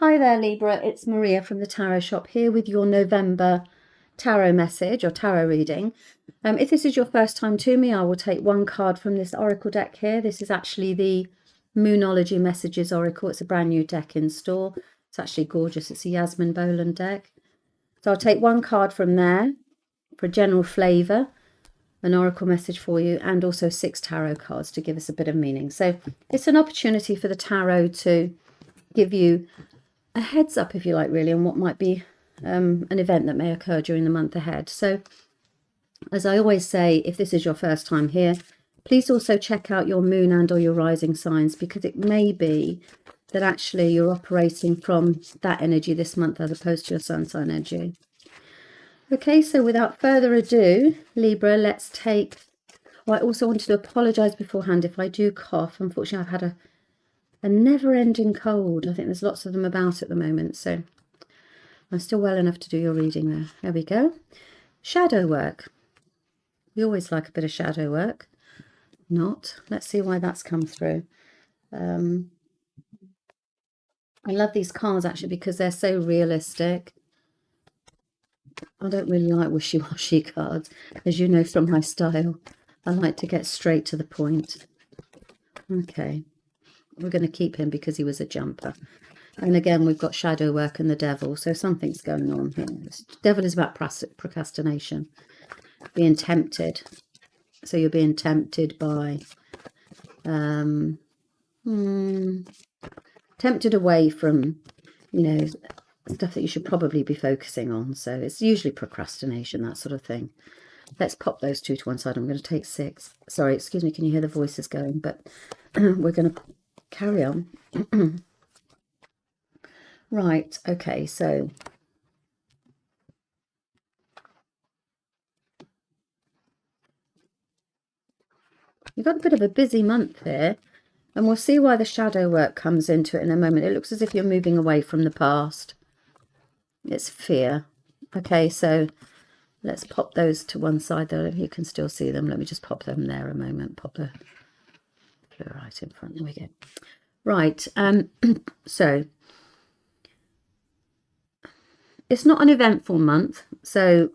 Hi there, Libra. It's Maria from the Tarot Shop here with your November tarot message or tarot reading. If this is your first time to me, I will take one card from this oracle deck here. This is actually the Moonology Messages Oracle. It's a brand new deck in store. It's actually gorgeous. It's a Yasmin Boland deck. So I'll take one card from there for a general flavour, an oracle message for you, and also 6 tarot cards to give us a bit of meaning. So it's an opportunity for the tarot to give you a heads up, if you like, really, on what might be an event that may occur during the month ahead. So as I always say, if this is your first time here, please also check out your moon and or your rising signs, because it may be that actually you're operating from that energy this month as opposed to your sun sign energy. Okay, so without further ado, Libra, let's take... Well, I also wanted to apologise beforehand if I do cough. Unfortunately, I've had a never-ending cold. I think there's lots of them about at the moment, so I'm still well enough to do your reading there. There we go. Shadow work. We always like a bit of shadow work. Not. Let's see why that's come through. I love these cards actually because they're so realistic. I don't really like wishy-washy cards, as you know from my style. I like to get straight to the point. Okay. We're going to keep him because he was a jumper. And again, we've got shadow work and the devil. So something's going on here. This devil is about procrastination. Being tempted. So you're being tempted by... tempted away from, you know, stuff that you should probably be focusing on. So it's usually procrastination, that sort of thing. Let's pop those 2 to one side. I'm going to take 6. Sorry, excuse me, can you hear the voices going? But we're going to carry on. Right, okay, so you've got a bit of a busy month here, and we'll see why the shadow work comes into it in a moment. It looks as if you're moving away from the past. It's fear. Okay, so let's pop those to one side though. You can still see them. Let me just pop them there a moment. Pop the right in front. There we go. Right, so it's not an eventful month, so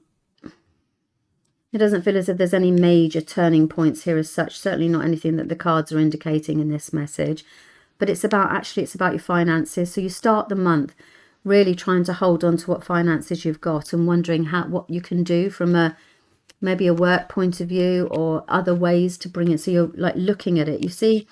it doesn't feel as if there's any major turning points here as such. Certainly not anything that the cards are indicating in this message. But it's about, actually, it's about your finances. So you start the month really trying to hold on to what finances you've got and wondering what you can do from maybe a work point of view or other ways to bring it. So you're like looking at it. You see,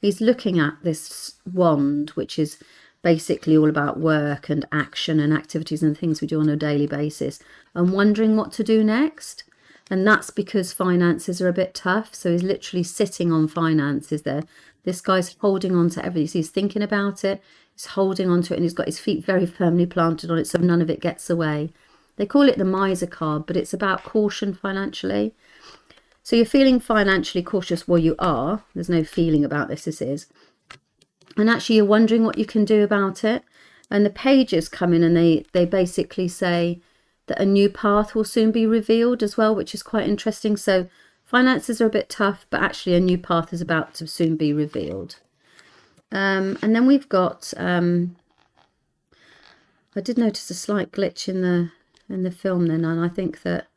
he's looking at this wand, which is basically all about work and action and activities and things we do on a daily basis, and wondering what to do next. And that's because finances are a bit tough. So he's literally sitting on finances there. This guy's holding on to everything. So he's thinking about it. He's holding on to it, and he's got his feet very firmly planted on it so none of it gets away. They call it the miser card, but it's about caution financially. So you're feeling financially cautious. Well, you are. There's no feeling about this. This is. And actually you're wondering what you can do about it. And the pages come in and they basically say that a new path will soon be revealed as well, which is quite interesting. So finances are a bit tough, but actually a new path is about to soon be revealed. And then we've got, I did notice a slight glitch in the film then, and I think that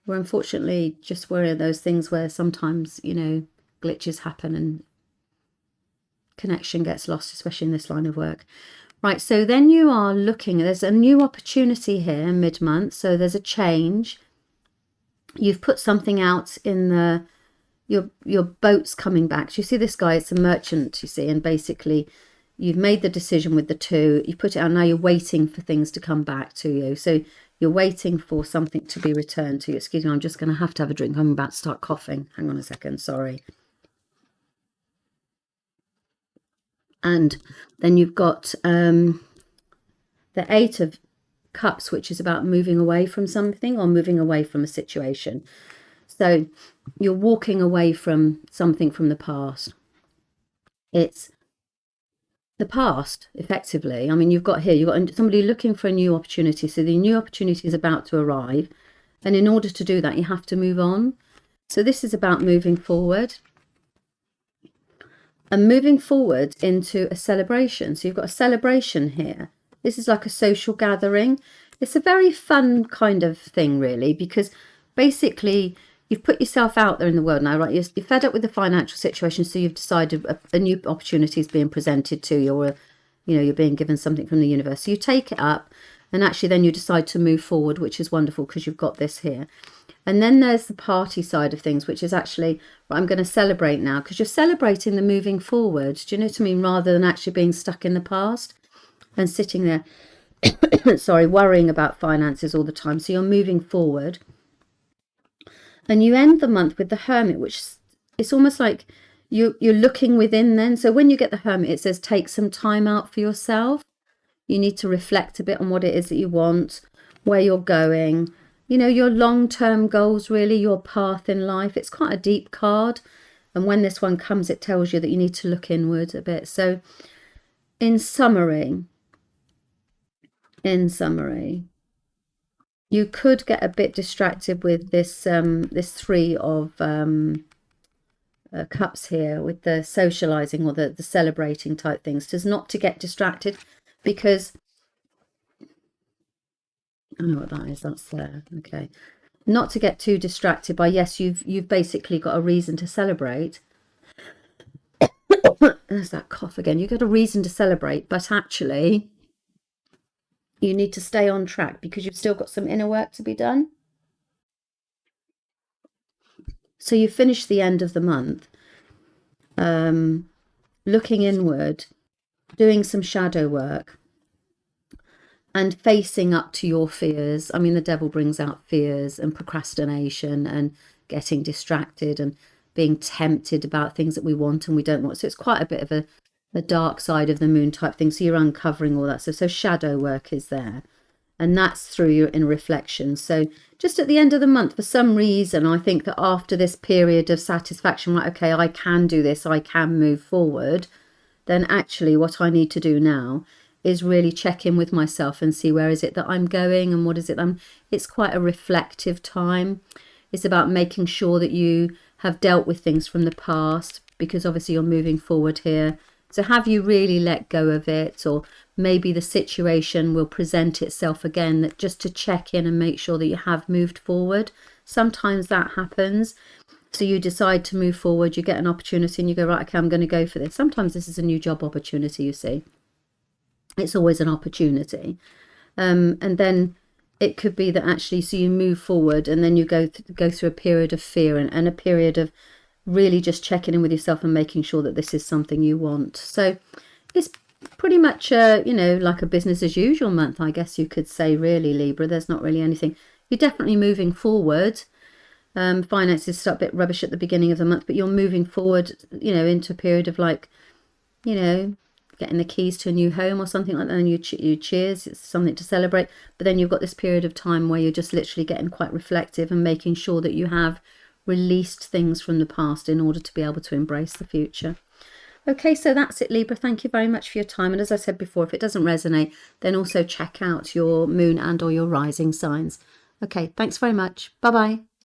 we're unfortunately just one of those things where sometimes, you know, glitches happen and connection gets lost, especially in this line of work. Right, so then you are looking, there's a new opportunity here mid-month, so there's a change. You've put something out in your boat's coming back. So you see this guy, it's a merchant, you see, and basically you've made the decision with the 2, you put it out, now you're waiting for things to come back to you. So you're waiting for something to be returned to you. Excuse me, I'm just going to have a drink. I'm about to start coughing. Hang on a second, sorry. And then you've got the 8 of Cups, which is about moving away from something or moving away from a situation. So you're walking away from something from the past. It's the past, effectively. I mean, you've got somebody looking for a new opportunity. So the new opportunity is about to arrive. And in order to do that, you have to move on. So this is about moving forward. and moving forward into a celebration. So you've got a celebration here. This is like a social gathering. It's a very fun kind of thing, really, because basically you've put yourself out there in the world now, right? You're fed up with the financial situation, so you've decided a new opportunity is being presented to you, or you're being given something from the universe. So you take it up, and actually then you decide to move forward, which is wonderful because you've got this here. And then there's the party side of things, which is actually, right, I'm going to celebrate now, because you're celebrating the moving forward. Do you know what I mean? Rather than actually being stuck in the past and sitting there, sorry, worrying about finances all the time. So you're moving forward. And you end the month with the Hermit, which it's almost like you're looking within then. So when you get the Hermit, it says take some time out for yourself. You need to reflect a bit on what it is that you want, where you're going, your long-term goals, really, your path in life. It's quite a deep card. And when this one comes, it tells you that you need to look inward a bit. So in summary, you could get a bit distracted with this this Three of Cups here, with the socializing or the celebrating type things. Just not to get distracted, because I know what that is. That's there. Okay. Not to get too distracted by, yes, you've basically got a reason to celebrate. There's that cough again. You've got a reason to celebrate, but actually you need to stay on track because you've still got some inner work to be done. So you finish the end of the month looking inward, doing some shadow work, and facing up to your fears. I mean, the devil brings out fears and procrastination and getting distracted and being tempted about things that we want and we don't want. So it's quite a bit of a dark side of the moon type thing. So you're uncovering all that. So shadow work is there. And that's through your inner reflection. So just at the end of the month, for some reason, I think that after this period of satisfaction, right, okay, I can do this, I can move forward, then actually what I need to do now is really check in with myself and see where is it that I'm going and what is it it's quite a reflective time. It's about making sure that you have dealt with things from the past, because obviously you're moving forward here. So have you really let go of it? Or maybe the situation will present itself again, that just to check in and make sure that you have moved forward. Sometimes that happens. So you decide to move forward, you get an opportunity and you go, right, okay, I'm going to go for this. Sometimes this is a new job opportunity, you see. It's always an opportunity. And then it could be that actually, so you move forward and then you go through a period of fear and a period of really just checking in with yourself and making sure that this is something you want. So it's pretty much, like a business as usual month, I guess you could say, really, Libra. There's not really anything. You're definitely moving forward. Finances start a bit rubbish at the beginning of the month, but you're moving forward, into a period of getting the keys to a new home or something like that, and you cheers. It's something to celebrate. But then you've got this period of time where you're just literally getting quite reflective and making sure that you have released things from the past in order to be able to embrace the future. Okay, so that's it, Libra. Thank you very much for your time. And as I said before, if it doesn't resonate, then also check out your moon and or your rising signs. Okay, thanks very much. Bye-bye.